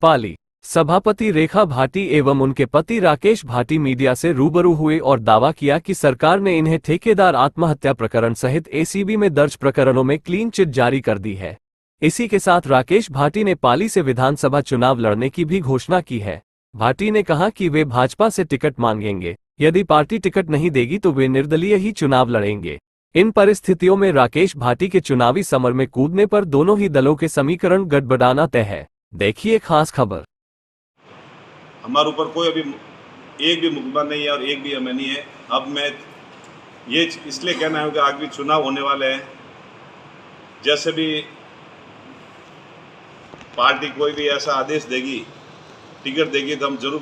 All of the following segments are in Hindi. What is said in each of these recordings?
पाली सभापति रेखा भाटी एवं उनके पति राकेश भाटी मीडिया से रूबरू हुए और दावा किया कि सरकार ने इन्हें ठेकेदार आत्महत्या प्रकरण सहित एसीबी में दर्ज प्रकरणों में क्लीन चिट जारी कर दी है। इसी के साथ राकेश भाटी ने पाली से विधानसभा चुनाव लड़ने की भी घोषणा की है। भाटी ने कहा कि वे भाजपा से टिकट मांगेंगे, यदि पार्टी टिकट नहीं देगी तो वे निर्दलीय ही चुनाव लड़ेंगे। इन परिस्थितियों में राकेश भाटी के चुनावी समर में कूदने पर दोनों ही दलों के समीकरण गड़बड़ाना तय है। देखिए खास खबर। हमारे ऊपर कोई अभी एक भी मुकदमा नहीं है और एक भी हमें नहीं है। अब मैं ये इसलिए कहना है कि आगे चुनाव होने वाले हैं, जैसे भी पार्टी कोई भी ऐसा आदेश देगी, टिकट देगी, तो हम जरूर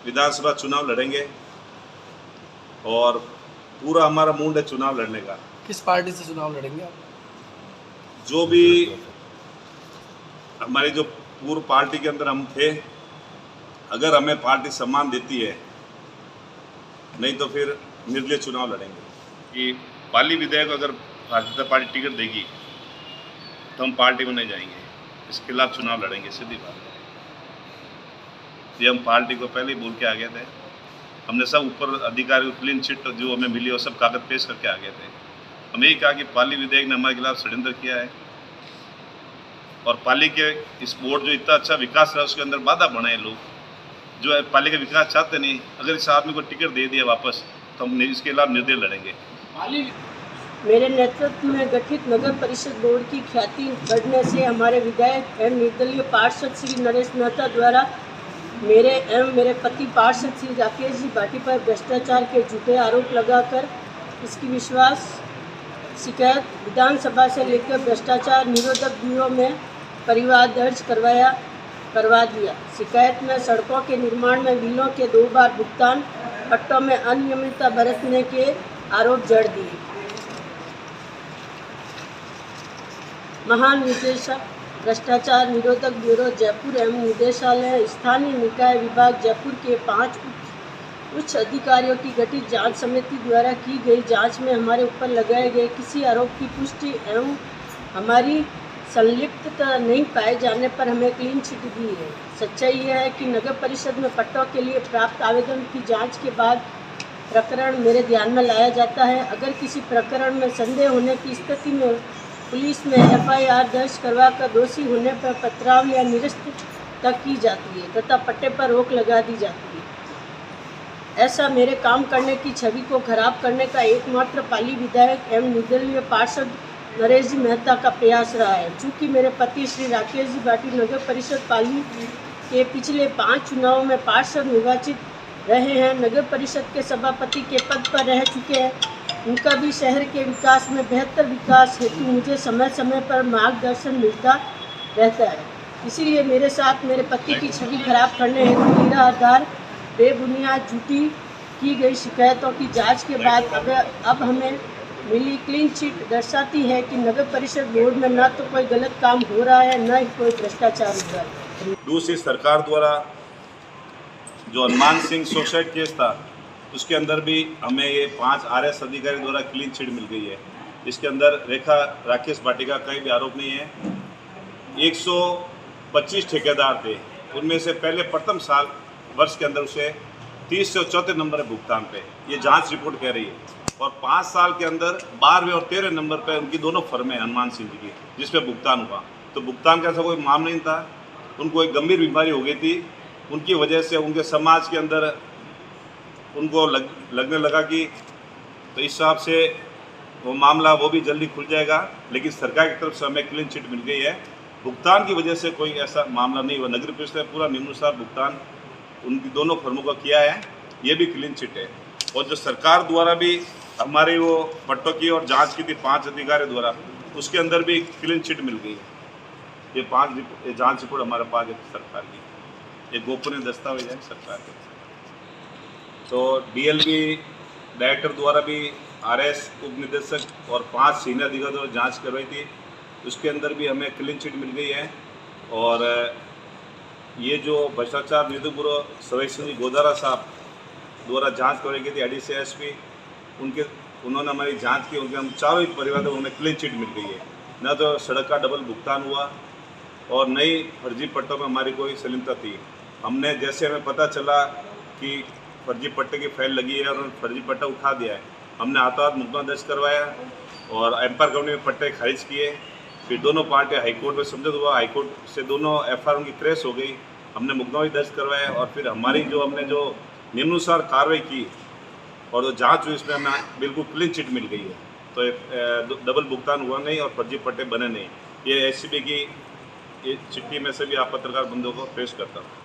विधानसभा चुनाव लड़ेंगे और पूरा हमारा मूड है चुनाव लड़ने का। किस पार्टी से चुनाव लड़ेंगे आप? जो भी हमारी जो पूर्व पार्टी के अंदर हम थे, अगर हमें पार्टी सम्मान देती है, नहीं तो फिर निर्दलीय चुनाव लड़ेंगे। कि पाली विधायक अगर भारतीय जनता पार्टी टिकट देगी तो हम पार्टी में नहीं जाएंगे, इसके खिलाफ चुनाव लड़ेंगे, सीधी बात है। ये हम पार्टी को पहले ही बोल के आ गए थे। हमने सब ऊपर अधिकारी क्लीन चिट जो हमें मिली और सब कागज पेश करके आ गए थे। हमने यही कहा कि पाली विधायक ने हमारे खिलाफ षड्यंत्र किया है और पाली के इस बोर्ड जो इतना अच्छा विकास रहा उसके अंदर बाधा बनाए लोग जो है, पाली का विकास चाहते नहीं। अगर इस आदमी को टिकट दे दिया वापस तो हम इसके खिलाफ निर्दलीय लड़ेंगे। मेरे नेतृत्व में गठित नगर परिषद बोर्ड की ख्याति बढ़ने से हमारे विधायक एवं निर्दलीय पार्षद श्री नरेश मेहता द्वारा मेरे एवं मेरे पति पार्षद श्री राकेश जी भाटी पर भ्रष्टाचार के झूठे आरोप लगाकर इसकी विश्वास शिकायत विधानसभा से लेकर भ्रष्टाचार निरोधक ब्यूरो में परिवार दर्ज करवा दिया। शिकायत में सड़कों के निर्माण में बिलों के 2 बार भुगतान, पट्टों में अनियमितता बरतने के आरोप जड़ दिए। महानिदेशक भ्रष्टाचार निरोधक ब्यूरो जयपुर एवं निदेशालय स्थानीय निकाय विभाग जयपुर के 5 उच्च अधिकारियों की गठित जांच समिति द्वारा की गई जांच में हमारे ऊपर लगाए गए किसी आरोप की पुष्टि एवं हमारी संलिप्तता नहीं पाए जाने पर हमें क्लीन चिट दी है। सच्चाई यह है कि नगर परिषद में पट्टों के लिए प्राप्त आवेदन की जांच के बाद प्रकरण मेरे ध्यान में लाया जाता है। अगर किसी प्रकरण में संदेह होने की स्थिति में पुलिस में FIR दर्ज करवाकर दोषी होने पर पथराव या निरस्त तक की जाती है तथा पट्टे पर रोक लगा दी जाती है। ऐसा मेरे काम करने की छवि को खराब करने का एकमात्र पाली विधायक एवं निर्दलीय पार्षद नरेश जी मेहता का प्रयास रहा है। चूँकि मेरे पति श्री राकेश जी भाटी नगर परिषद पाली के पिछले 5 चुनावों में पार्षद निर्वाचित रहे हैं, नगर परिषद के सभापति के पद पर रह चुके हैं, उनका भी शहर के विकास में बेहतर विकास हेतु मुझे समय समय पर मार्गदर्शन मिलता रहता है। इसीलिए मेरे साथ मेरे पति की छवि खराब करने हेतु निराधार बेबुनियाद झूठी की गई शिकायतों की जांच के बाद अब हमें मिली क्लीन चिट दर्शाती है कि नगर परिषद बोर्ड में न तो कोई गलत काम हो रहा है, न ही कोई भ्रष्टाचार हो रहा है। दूसरी सरकार द्वारा जो हनुमान सिंह सुसाइड केस था उसके अंदर भी हमें ये 5 RS अधिकारी द्वारा क्लीन चिट मिल गई है। इसके अंदर रेखा राकेश भाटी का कोई भी आरोप नहीं है। 125 ठेकेदार थे, उनमें से पहले प्रथम साल वर्ष के अंदर उसे 30 से 34 नंबर भुगतान पे, ये जांच रिपोर्ट कह रही है। और 5 साल के अंदर 12वें और 13वें नंबर पे उनकी दोनों फर्में हनुमान सिंह जी की, जिसपे भुगतान हुआ। तो भुगतान का ऐसा कोई मामला नहीं था। उनको एक गंभीर बीमारी हो गई थी, उनकी वजह से उनके समाज के अंदर उनको लगने लगा कि, तो इस हिसाब से वो मामला वो भी जल्दी खुल जाएगा। लेकिन सरकार की तरफ से हमें क्लीन चिट मिल गई है। भुगतान की वजह से कोई ऐसा मामला नहीं हुआ। नगर परिषद ने पूरा नियमानुसार भुगतान उनकी दोनों फर्मों का किया है, ये भी क्लीन चिट है। और जो सरकार द्वारा भी हमारी वो पट्टों की और जांच की थी 5 अधिकारी द्वारा, उसके अंदर भी क्लीन चिट मिल गई है। ये 5 जांच रिपोर्ट हमारे पास है सरकार की, ये गोपनीय दस्तावेज है सरकार के। तो DLB डायरेक्टर द्वारा भी RS उप निदेशक और 5 सीनियर अधिकारी द्वारा जाँच करवाई थी, उसके अंदर भी हमें क्लीन चिट मिल गई है। और ये जो भ्रष्टाचार निरोधक ब्यूरो सवेश सिंह गोदारा साहब द्वारा जांच करवाई गई थी ADC SP, उन्होंने हमारी जांच की, उनके हम चारों ही परिवारों को हमें क्लीन चिट मिल गई है। न तो सड़क का डबल भुगतान हुआ, और नई फर्जी पट्टों में हमारी कोई सलीमता थी। हमने जैसे हमें पता चला कि फर्जी पट्टे की फाइल लगी है और उन्होंने फर्जी पट्टा उठा दिया है, हमने हाथों-हाथ मुकदमा दर्ज करवाया और एम्पायर कंपनी में पट्टे खारिज किए। फिर दोनों पार्टियां हाईकोर्ट में समझौता हुआ, हाईकोर्ट से दोनों एफआईआर उनकी क्रैश हो गई। हमने मुकदमा भी दर्ज करवाया और फिर हमारी हमने जो नियमानुसार कार्रवाई की और जो जांच हुई इसमें हमें बिल्कुल क्लीन चिट मिल गई है। तो डबल भुगतान हुआ नहीं और फर्जी पट्टे बने नहीं। ये एसीबी की ये चिट्ठी में से भी आप पत्रकार बंधुओं को पेश करता हूँ।